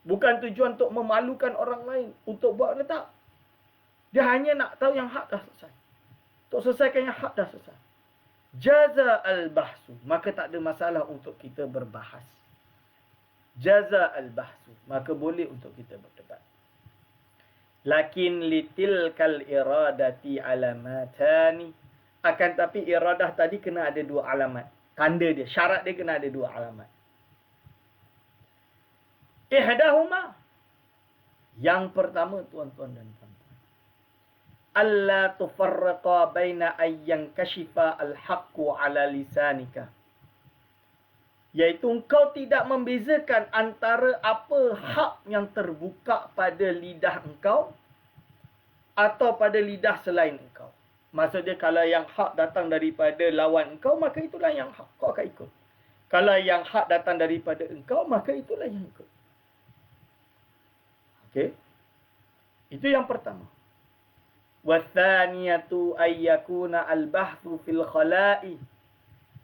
Bukan tujuan untuk memalukan orang lain. Untuk buat letak. Dia hanya nak tahu yang hak dah selesai. Untuk selesaikan yang hak dah selesai. Jaza al-bahsu. Maka tak ada masalah untuk kita berbahas. Jaza al-bahsu. Maka boleh untuk kita berdebat. Lakin litilkal iradati alamatani. Akan tapi iradah tadi kena ada dua alamat. Tanda dia. Syarat dia kena ada dua alamat. Ihdahuma. Yang pertama, tuan-tuan dan puan-puan. Alla tufarraqa baina ayyan kashifa al-haqqu ala lisanika. Iaitu engkau tidak membezakan antara apa hak yang terbuka pada lidah engkau atau pada lidah selain engkau. Maksudnya kalau yang hak datang daripada lawan engkau, maka itulah yang hak. Kau akan ikut. Kalau yang hak datang daripada engkau, maka itulah yang ikut. Okey. Itu yang pertama. Wathaniyatu ayyakuna al-bahthu fil khala'i.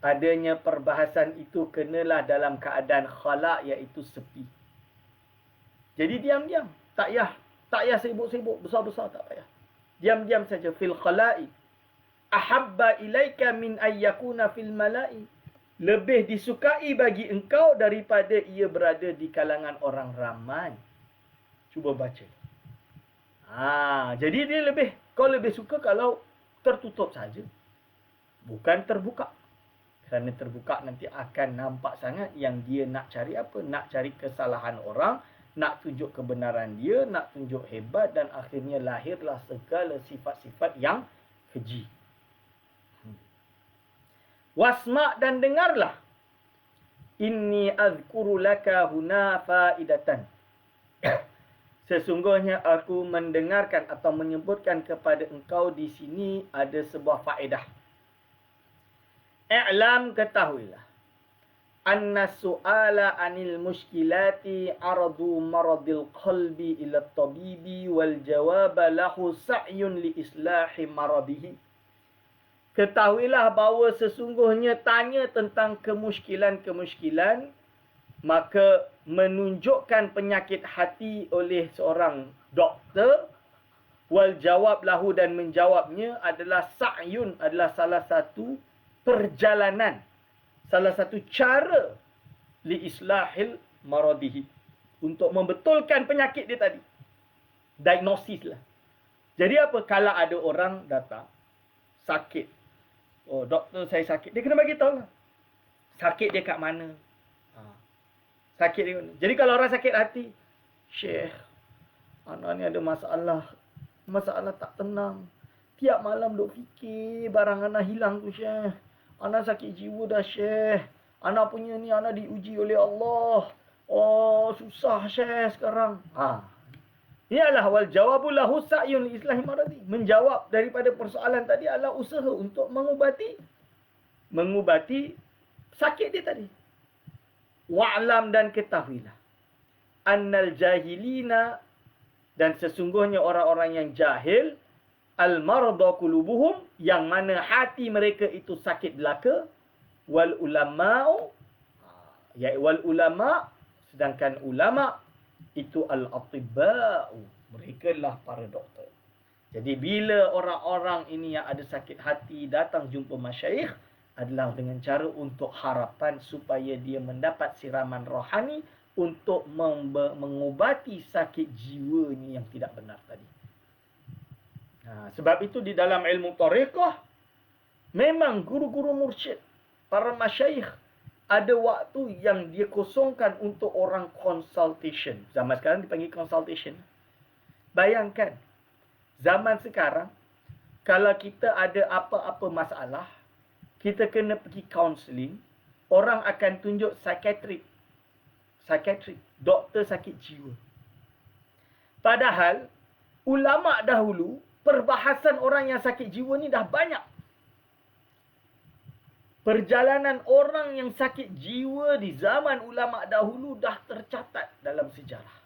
Adanya perbahasan itu kenalah dalam keadaan khala', iaitu sepi. Jadi diam-diam. Tak payah sibuk-sibuk, besar-besar tak payah. Diam-diam saja fil khala'i. Ahabba ilaika min ayyakuna fil mala'i. Lebih disukai bagi engkau daripada ia berada di kalangan orang ramai. Cuba baca. Jadi dia kau lebih suka kalau tertutup saja. Bukan terbuka. Kerana terbuka nanti akan nampak sangat yang dia nak cari apa? Nak cari kesalahan orang, nak tunjuk kebenaran dia, nak tunjuk hebat, dan akhirnya lahirlah segala sifat-sifat yang keji. Wasma' dan dengarlah. Inni azkuru laka huna faidatan. Sesungguhnya aku mendengarkan atau menyebutkan kepada engkau di sini ada sebuah faedah. I'lam, ketahuilah. Anna su'ala anil muskilati aradu maradil qalbi ila tabibi wal jawaba lahu sa'yun li islahi maradihi. Ketahuilah bahawa sesungguhnya tanya tentang kemuskilan-kemuskilan, maka menunjukkan penyakit hati oleh seorang doktor, wal jawab lahu, dan menjawabnya adalah sa'yun, adalah salah satu perjalanan, salah satu cara li islahil maradihi, untuk membetulkan penyakit dia tadi. Diagnosis lah. Jadi apa? Kalau ada orang datang sakit, oh doktor saya sakit, dia kena bagi tahu lah sakit dia kat mana. Sakit dia. Jadi kalau orang sakit hati, Syekh, anak ni ada masalah tak tenang. Tiap malam duk fikir barang Ana hilang tu, Syekh. Ana sakit jiwa dah, Syekh. Ana punya ni, Ana diuji oleh Allah. Oh, susah, Syekh, sekarang. Ialah wal jawabu lahu sa'yun li islahi maradi. Menjawab daripada persoalan tadi adalah usaha untuk mengubati sakit dia tadi. Wa'lam, dan ketahuilah. Annal jahilina, dan sesungguhnya orang-orang yang jahil, al-marada qulubuhum, yang mana hati mereka itu sakit belaka, wal ulama'u, wal ulama, sedangkan ulama itu al-atibba'u, mereka lah para doktor. Jadi bila orang-orang ini yang ada sakit hati datang jumpa masyayikh, adalah dengan cara untuk harapan supaya dia mendapat siraman rohani untuk mengubati sakit jiwanya yang tidak benar tadi. Sebab itu di dalam ilmu tariqah, memang guru-guru mursyid, para masyayikh, ada waktu yang dia kosongkan untuk orang consultation. Zaman sekarang dipanggil consultation. Bayangkan, zaman sekarang, kalau kita ada apa-apa masalah, kita kena pergi counselling, orang akan tunjuk psychiatric, doktor sakit jiwa. Padahal, ulama dahulu, perbahasan orang yang sakit jiwa ni dah banyak. Perjalanan orang yang sakit jiwa di zaman ulama dahulu dah tercatat dalam sejarah.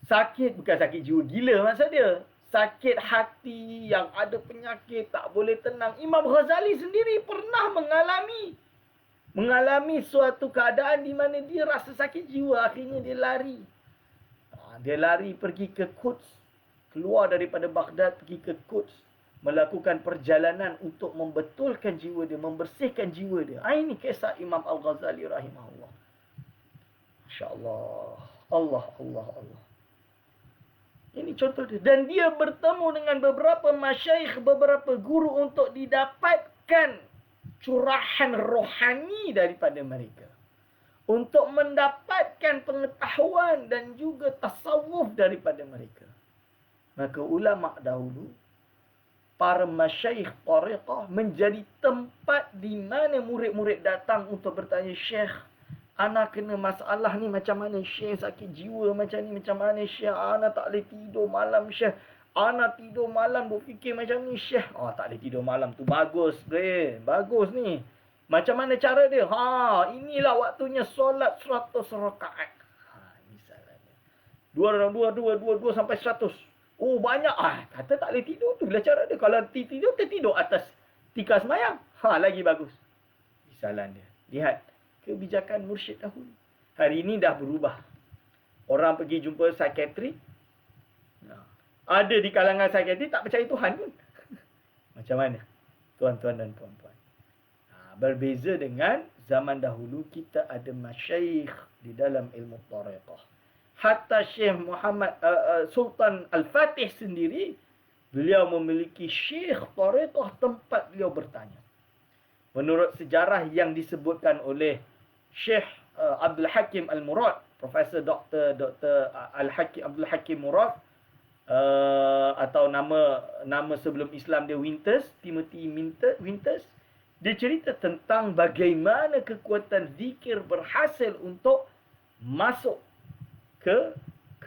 Sakit bukan sakit jiwa gila maksud dia. Sakit hati yang ada penyakit, tak boleh tenang. Imam Ghazali sendiri pernah mengalami suatu keadaan di mana dia rasa sakit jiwa. Akhirnya dia lari. Dia lari pergi ke Quds. Keluar daripada Baghdad pergi ke Quds. Melakukan perjalanan untuk membetulkan jiwa dia, membersihkan jiwa dia. Ini kisah Imam Al-Ghazali rahimahullah. Masya-Allah. Allah. Ini contoh dia. Dan dia bertemu dengan beberapa masyayikh, beberapa guru untuk didapatkan curahan rohani daripada mereka. Untuk mendapatkan pengetahuan dan juga tasawuf daripada mereka. Maka ulama dahulu, para masyayikh tariqah, menjadi tempat di mana murid-murid datang untuk bertanya, Syekh, ana kena masalah ni macam mana, Syekh? Sakit jiwa macam ni macam mana, Syekh? Ana tak boleh tidur malam, Syekh. Ana tidur malam berfikir macam ni, Syekh. Tak boleh tidur malam tu bagus, bre. Bagus ni. Macam mana cara dia? Inilah waktunya solat 100 rakaat. Misalnya. 2 sampai 100. Banyak. Kata tak boleh tidur tu lah cara dia. Kalau tidur, tertidur atas tikar semayang. Lagi bagus. Misalan dia. Lihat. Kebijakan mursyid dahulu. Hari ini dah berubah. Orang pergi jumpa psikiatri. Ada di kalangan psikiatri tak percaya Tuhan pun. Macam mana? Tuan-tuan dan puan-puan. Berbeza dengan zaman dahulu, kita ada masyayikh di dalam ilmu tariqah. Hatta Syekh Muhammad Sultan Al-Fatih sendiri, beliau memiliki syekh tariqah tempat beliau bertanya. Menurut sejarah yang disebutkan oleh Syekh Abdul Hakim Al-Murad, Profesor Dr. Al-Hakim Abdul Hakim Murad, atau nama sebelum Islam dia Winters, Timothy Winters, dia cerita tentang bagaimana kekuatan zikir berhasil untuk masuk ke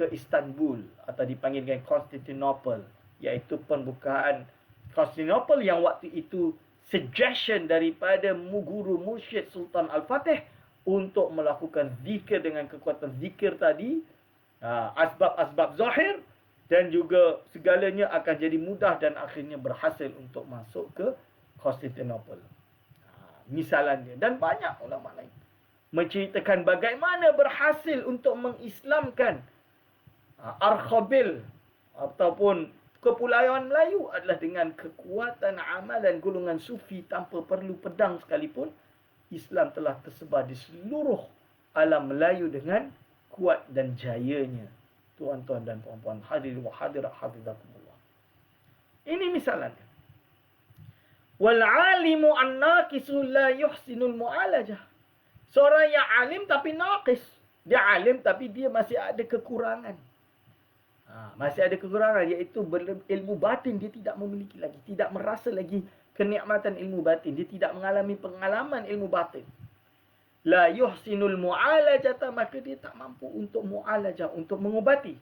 Istanbul, atau dipanggil dengan Constantinople, iaitu pembukaan Constantinople yang waktu itu suggestion daripada guru mursyid Sultan Al-Fatih untuk melakukan zikir dengan kekuatan zikir tadi, asbab-asbab zahir, dan juga segalanya akan jadi mudah dan akhirnya berhasil untuk masuk ke Constantinople. Misalannya, dan banyak ulama lain menceritakan bagaimana berhasil untuk mengislamkan Arkhabil ataupun Kepulauan Melayu adalah dengan kekuatan amalan golongan sufi tanpa perlu pedang sekalipun. Islam telah tersebar di seluruh alam Melayu dengan kuat dan jayanya. Tuan-tuan dan puan-puan, hadirin wa hadirat hafizakumullah. Ini misalnya. Wal alimu an-naqisu la yuhsinul mu'alajah. Seorang yang alim tapi naqis. Dia alim tapi dia masih ada kekurangan. Masih ada kekurangan, iaitu ilmu batin dia tidak memiliki lagi, tidak merasa lagi kenikmatan ilmu batin, dia tidak mengalami pengalaman ilmu batin. La yuhsinul mu'alajata, maka dia tak mampu untuk mu'alajah, untuk mengubati.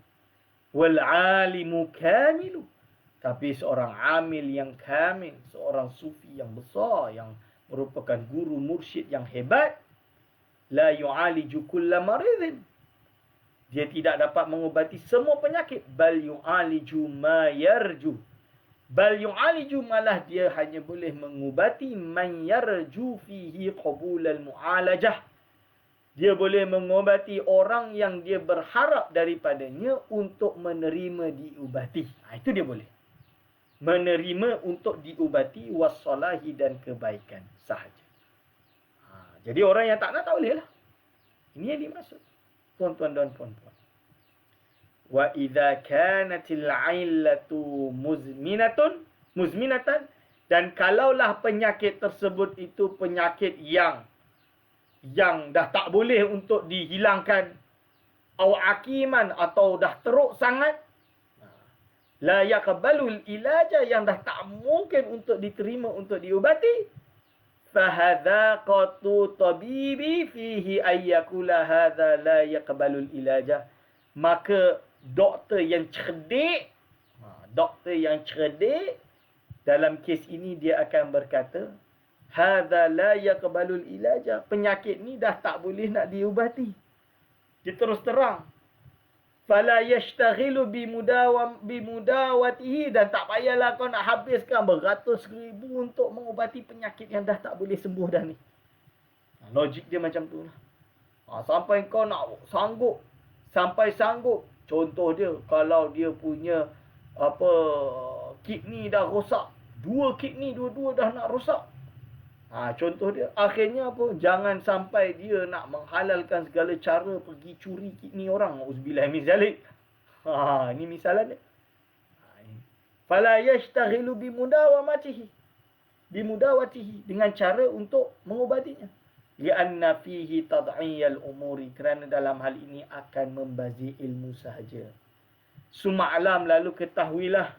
Wal alimu kamilu, tapi seorang amil yang kamil, seorang sufi yang besar, yang merupakan guru mursyid yang hebat, la yu'aliju kulla maridhin, dia tidak dapat mengubati semua penyakit. Bal yu'aliju ma yarju. Bal yu'aliju, malah dia hanya boleh mengubati man yarju fihi qabulal mu'alajah. Dia boleh mengubati orang yang dia berharap daripadanya untuk menerima diubati. Itu dia boleh. Menerima untuk diubati wassalahi dan kebaikan sahaja. Jadi orang yang tak nak tak boleh lah. Ini yang dimaksud. Tuan-tuan dan puan-puan. Wa idza kanatil 'illatu muzminatan, dan kalaulah penyakit tersebut itu penyakit yang dah tak boleh untuk dihilangkan, aw akiman, atau dah teruk sangat, la yaqbalul ilaja, yang dah tak mungkin untuk diterima, untuk diubati, fahadzaqatu tabibi fihi ayyakula hadza la yaqbalul ilaja, maka doktor yang cerdik dalam kes ini dia akan berkata, hadza la yaqbalul ilaja, penyakit ni dah tak boleh nak diubati. Dia terus terang, fala yashtaghilu bimudawatihi, dan tak payahlah kau nak habiskan beratus ribu untuk mengubati penyakit yang dah tak boleh sembuh dah ni. Logik dia macam tu lah. Sampai kau nak sanggup, contoh dia, kalau dia punya kidney dah rosak, 2 kidney dua-dua dah nak rosak. Contoh dia, akhirnya apa? Jangan sampai dia nak menghalalkan segala cara pergi curi kidney orang. Auzubillah min zalik. Ini misalan dia. Fala yashtaghilu bimudawatihi, dengan cara untuk mengubatinya. Li'anna fihi tad'iyal umuri, kerana dalam hal ini akan membazir ilmu sahaja. Suma'alam, lalu ketahuilah,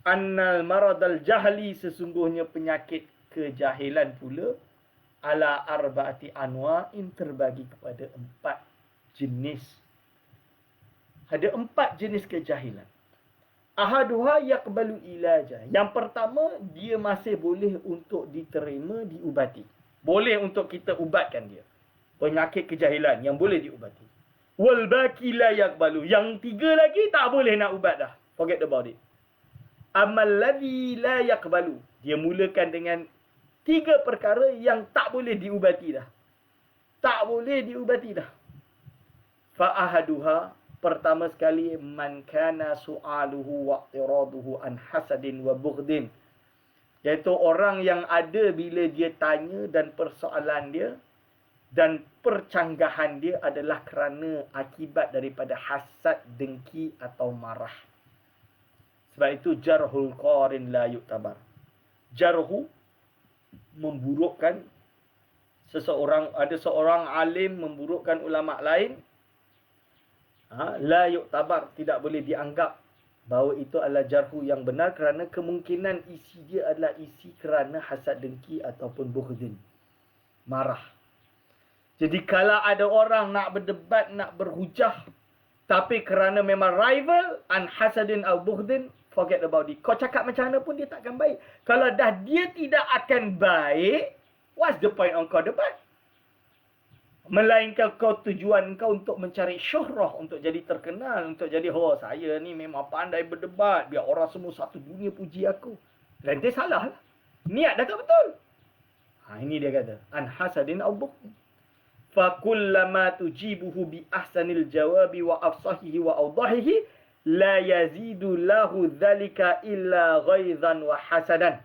annal maradal jahli, sesungguhnya penyakit kejahilan pula, ala arba'ati anwa'in, terbagi kepada 4 jenis. Ada 4 jenis kejahilan. Ahaduha yaqbalu ilaja. Yang pertama, dia masih boleh untuk diterima, diubati. Boleh untuk kita ubatkan dia. Penyakit kejahilan yang boleh diubati. Wal baqi la yaqbalu. Yang 3 lagi tak boleh nak ubat dah. Forget about it. Amal ladzi la yaqbalu. Dia mulakan dengan 3 perkara yang tak boleh diubati dah. Tak boleh diubati dah. Fa ahaduha, pertama sekali, man kana su'aluhu wa i'tiraduhu an hasadin wa bughdin. Iaitu orang yang ada bila dia tanya dan persoalan dia dan percanggahan dia adalah kerana akibat daripada hasad, dengki atau marah. Sebab itu jarhul qarin la yu'tabar. Jarhu, memburukkan seseorang, ada seorang alim memburukkan ulama lain, la yu'tabar, tidak boleh dianggap bahawa itu adalah jarhu yang benar, kerana kemungkinan isi dia adalah isi kerana hasad, dengki ataupun bughdin, marah. Jadi kalau ada orang nak berdebat, nak berhujah, tapi kerana memang rival, an hasadin al bughdin, forget about it. Kau cakap macam mana pun dia takkan baik. Kalau dah dia tidak akan baik, what's the point on kau debat? Melainkan kau, tujuan kau untuk mencari syuhrah, untuk jadi terkenal, untuk jadi, saya ni memang pandai berdebat, biar orang semua satu dunia puji aku. Dan dia salah lah. Niat dah tak betul. Ini dia kata, an hasadin au bughdin. Fa kullama tujibuhu bi ahsanil jawabi wa afsahihi wa awdahihi, la yazidu lahu dhalika illa ghaizan wa hasadan.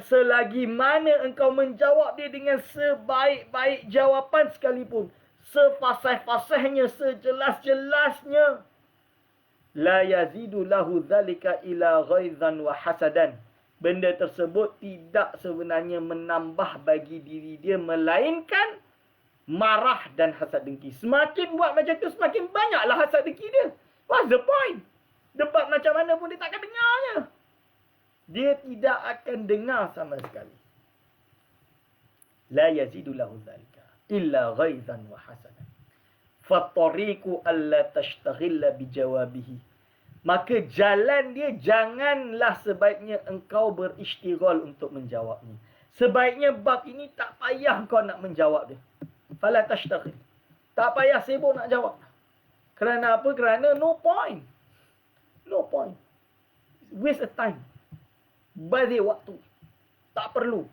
Selagi mana engkau menjawab dia dengan sebaik-baik jawapan sekalipun, sefasih-fasihnya, sejelas-jelasnya, la yazidu lahu dhalika illa ghaizan wa hasadan. Benda tersebut tidak sebenarnya menambah bagi diri dia, melainkan marah dan hasad dengki. Semakin buat macam tu, semakin banyaklah hasad dengki dia. What's the point? Debat macam mana pun dia takkan dengarnya. Dia tidak akan dengar sama sekali. La yazidu lahu dhalika illa ghaizan wa hasanan. Fattariqu alla tashtaghilla bijawabihi. Maka jalan dia, janganlah sebaiknya engkau berisytighal untuk menjawabnya. Sebaiknya bab ini tak payah kau nak menjawab dia. Fala tashtaghil. Tak payah sibuk nak jawab. Kerana apa? Kerana no point. No point. Waste of time. Bazir waktu. Tak perlu.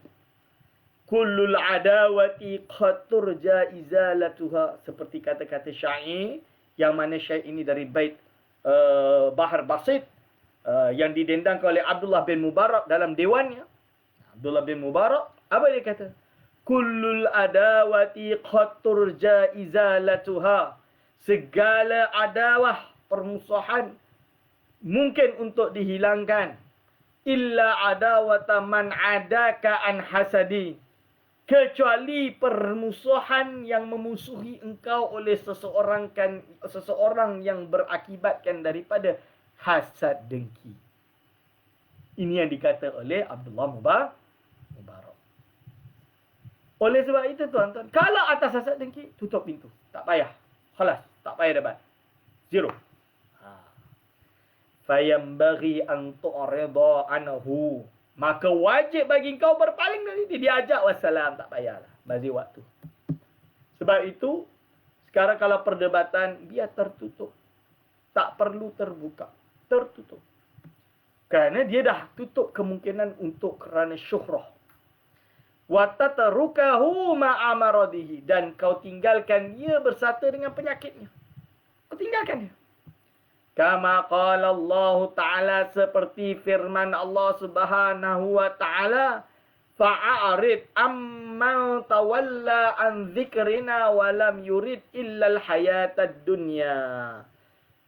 Kullul adawati qaturja izalatuha. Seperti kata-kata syair. Yang mana syair ini dari bait Bahar Basit. Yang didendangkan oleh Abdullah bin Mubarak dalam dewannya. Abdullah bin Mubarak. Apa dia kata? Kullul adawati qaturja izalatuha. Segala adawah, permusuhan mungkin untuk dihilangkan. Illa adawata man adaka an hasadi. Kecuali permusuhan yang memusuhi engkau oleh seseorang yang berakibatkan daripada hasad dengki. Ini yang dikata oleh Abdullah Mubarak. Oleh sebab itu tuan-tuan, kalau atas hasad dengki, tutup pintu. Tak payah. Khalas, tak payah debat. Zero. Fayambaghi an tu'rida anhu. Maka wajib bagi kau berpaling dari dia. Dia ajak wassalam, tak payahlah. Bazir waktu. Sebab itu, sekarang kalau perdebatan, biar tertutup. Tak perlu terbuka. Tertutup. Kerana dia dah tutup kemungkinan untuk kerana syuhrah. Wa tatrukahu ma'amaradihi. Dan kau tinggalkan dia bersatu dengan penyakitnya. Kau tinggalkan dia. Kama qala Allah Ta'ala, seperti firman Allah Subhanahu wa Ta'ala, fa'arid amman tawalla an dzikrina wa lam yurid illa al-hayatad dunya.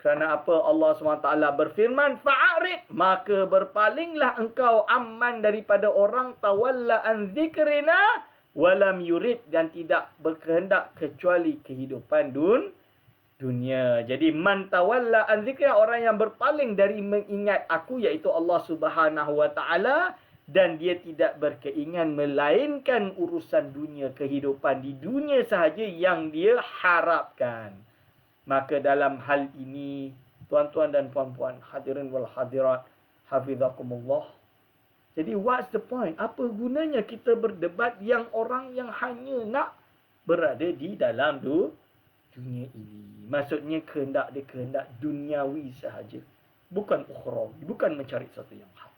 Kerana apa Allah SWT berfirman, fa'arid, maka berpalinglah engkau amman daripada orang tawalla an dzikrina wa lam yurid, dan tidak berkehendak kecuali kehidupan dunia. Jadi man tawalla an dzikrina, orang yang berpaling dari mengingat aku, iaitu Allah Subhanahu wa Ta'ala, dan dia tidak berkeinginan melainkan urusan dunia, kehidupan di dunia sahaja yang dia harapkan. Maka dalam hal ini, tuan-tuan dan puan-puan, hadirin wal hadirat, hafizakumullah. Jadi what's the point? Apa gunanya kita berdebat yang orang yang hanya nak berada di dalam dunia ini? Maksudnya kehendak dia kehendak duniawi sahaja. Bukan ukhrawi, bukan mencari sesuatu yang hak.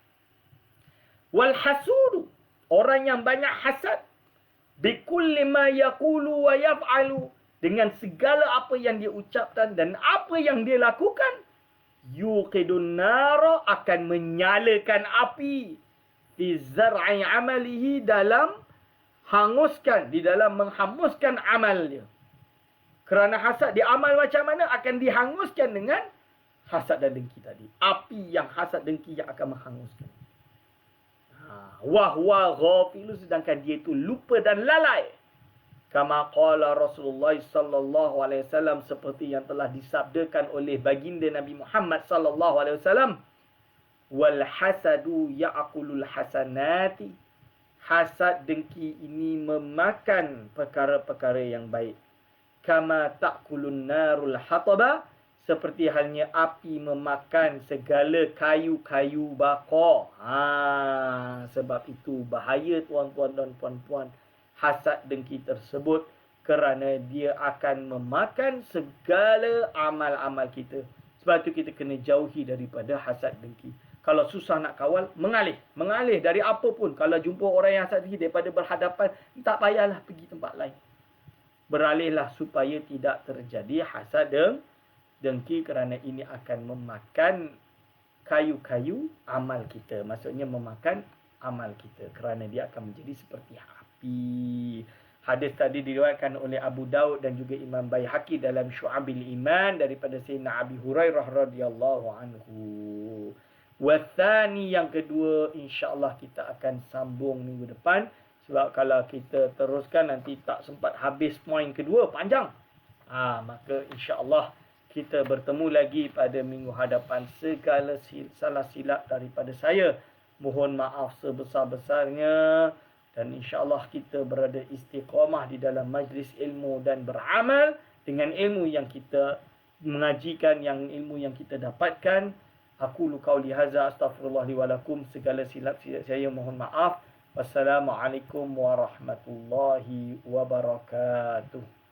Wal hasudu, orang yang banyak hasad, bikulli ma yaqulu wa yaf'alu, dengan segala apa yang dia ucapkan dan apa yang dia lakukan, yuqidun nara, akan menyalakan api, fi zar'i amalihi, dalam hanguskan, di dalam menghanguskan amal dia. Kerana hasad, dia amal macam mana akan dihanguskan dengan hasad dan dengki tadi. Api yang hasad dengki yang akan menghanguskan. Wahwa ghafilu, sedangkan dia itu lupa dan lalai. Kama qala Rasulullah sallallahu alaihi wasallam, seperti yang telah disabdakan oleh baginda Nabi Muhammad sallallahu alaihi wasallam, wal hasadu ya'kulul hasanati. Hasad dengki ini memakan perkara-perkara yang baik. Kama ta'kulun narul hataba, seperti halnya api memakan segala kayu-kayu bakar. Sebab itu bahaya tuan-tuan dan puan-puan hasad dengki tersebut, kerana dia akan memakan segala amal-amal kita. Sebab itu kita kena jauhi daripada hasad dengki. Kalau susah nak kawal, mengalih. Mengalih dari apa pun. Kalau jumpa orang yang hasad dengki, daripada berhadapan, tak payahlah pergi tempat lain. Beralihlah supaya tidak terjadi hasad dengki, kerana ini akan memakan kayu-kayu amal kita. Maksudnya memakan amal kita, kerana dia akan menjadi seperti api. Hadis tadi diriwayatkan oleh Abu Daud dan juga Imam Baihaqi dalam Syu'abil Iman daripada Sayyidina Abi Hurairah radhiyallahu anhu. Wathani, yang kedua, insya-Allah kita akan sambung minggu depan. Sebab kalau kita teruskan nanti tak sempat habis poin kedua, panjang. Maka insya-Allah kita bertemu lagi pada minggu hadapan. Segala salah silap daripada saya, mohon maaf sebesar-besarnya. Dan insya-Allah kita berada istiqamah di dalam majlis ilmu dan beramal dengan ilmu yang kita mengajikan, yang ilmu yang kita dapatkan. Aku qauli hadza, astaghfirullah li wa lakum. Segala silap saya mohon maaf. Wassalamualaikum warahmatullahi wabarakatuh.